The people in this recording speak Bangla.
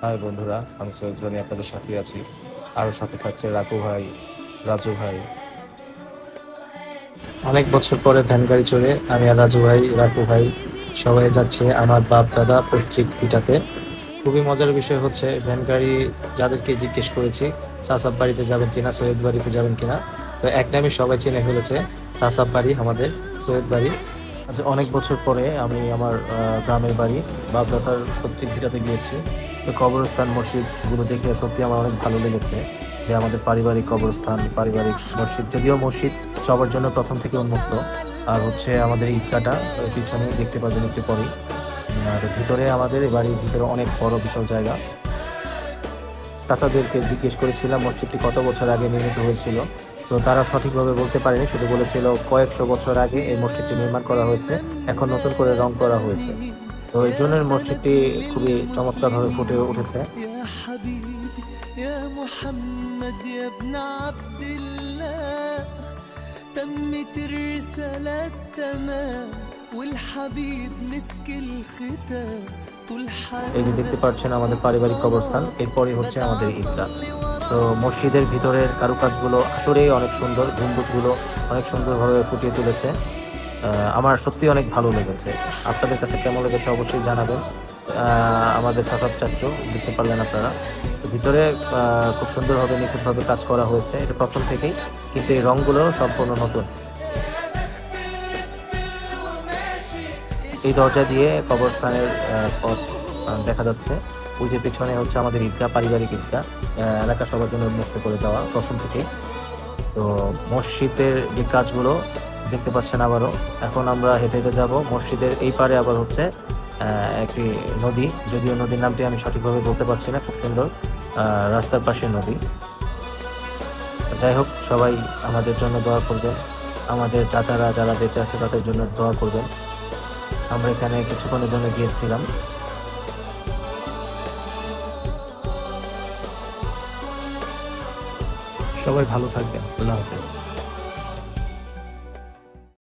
হাই বন্ধুরা, আমি সৈয়দ জনি আপনাদের সাথে আছি। আরও সাথে থাকছে রাকু ভাই, রাজু ভাই। অনেক বছর পরে ভ্যান গাড়ি চড়ে আমি আর রাজু ভাই, রাকু ভাই সবাই যাচ্ছে আমার বাপ দাদা পৈতৃক ভিটাতে। খুবই মজার বিষয় হচ্ছে ভ্যান গাড়ি যাদেরকে জিজ্ঞেস করেছি সাসাব বাড়িতে যাবেন কিনা, সৈয়দ বাড়িতে যাবেন কিনা, তো এক নামে সবাই চিনে ফেলেছে, সাসাব বাড়ি আমাদের, সৈয়দ বাড়ি। আচ্ছা, অনেক বছর পরে আমি আমার গ্রামের বাড়ি বাপ দাদার পৈতৃক ভিটাতে গিয়েছি। তো কবরস্থান মসজিদ গুলো দেখে সত্যি আমার অনেক ভালো লেগেছে যে আমাদের পারিবারিক কবরস্থান, পারিবারিক মসজিদ, যদিও মসজিদ সবার জন্য প্রথম থেকে উন্মুক্ত। আর হচ্ছে আমাদের ঈদগাহটা পিছনে দেখতে পাবেন একটু পরেই। আর ভিতরে আমাদের এই বাড়ির ভিতরে অনেক বড় বিশাল জায়গা। চাচাদেরকে জিজ্ঞেস করেছিলাম মসজিদটি কত বছর আগে নির্মিত হয়েছিল, তো তারা সঠিকভাবে বলতে পারেনি, শুধু বলেছিল কয়েকশো বছর আগে এই মসজিদটি নির্মাণ করা হয়েছে, এখন নতুন করে রং করা হয়েছে। তো এই জন্য মসজিদটি খুবই চমৎকারভাবে ফুটে উঠেছে। تمت الرسالة تمام والحبيب مسك الختام طول حياتي। এই যে দেখতে পাচ্ছেন আমাদের পারিবারিক কবরস্থান, এরপরই হচ্ছে আমাদের ঈদগাহ। তো মসজিদের ভিতরের কারুকাজগুলো আসলেই অনেক সুন্দর, গম্বুজগুলো অনেক সুন্দরভাবে ফুটিয়ে তুলেছে। আমার সত্যি অনেক ভালো লেগেছে। আপনাদের কাছে কেমন লেগেছে অবশ্যই জানাবেন। আমাদের সাসাব চাচ্চু দেখতে পারলেন আপনারা। তো ভিতরে খুব সুন্দরভাবে নিখুঁতভাবে কাজ করা হয়েছে, এটা প্রথম থেকেই, কিন্তু এই রঙগুলো সম্পূর্ণ নতুন। এই দরজা দিয়ে কবরস্থানের পথ দেখা যাচ্ছে। ওই যে পেছনে হচ্ছে আমাদের ঈদগাহ, পারিবারিক ঈদগাহ, এলাকা সবার জন্য উন্মুক্ত করে দেওয়া প্রথম থেকেই। তো মসজিদের যে কাজগুলো দেখতে পাচ্ছেন আবারও। এখন আমরা হেঁটে হেঁটে যাবো মসজিদের এই পারে, আবার হচ্ছে একটি নদী, যদিও নদীর নামটি আমি সঠিকভাবে বলতে পারছি না, খুব সুন্দর রাস্তার পাশে নদী। যাই হোক, সবাই আমাদের জন্য দোয়া করবেন, আমাদের চাচারা যারা বেঁচে আছে তাদের জন্য দোয়া করবেন। আমরা এখানে কিছুক্ষণের জন্য গিয়েছিলাম। সবাই ভালো থাকবেন, আল্লাহ হাফেজ।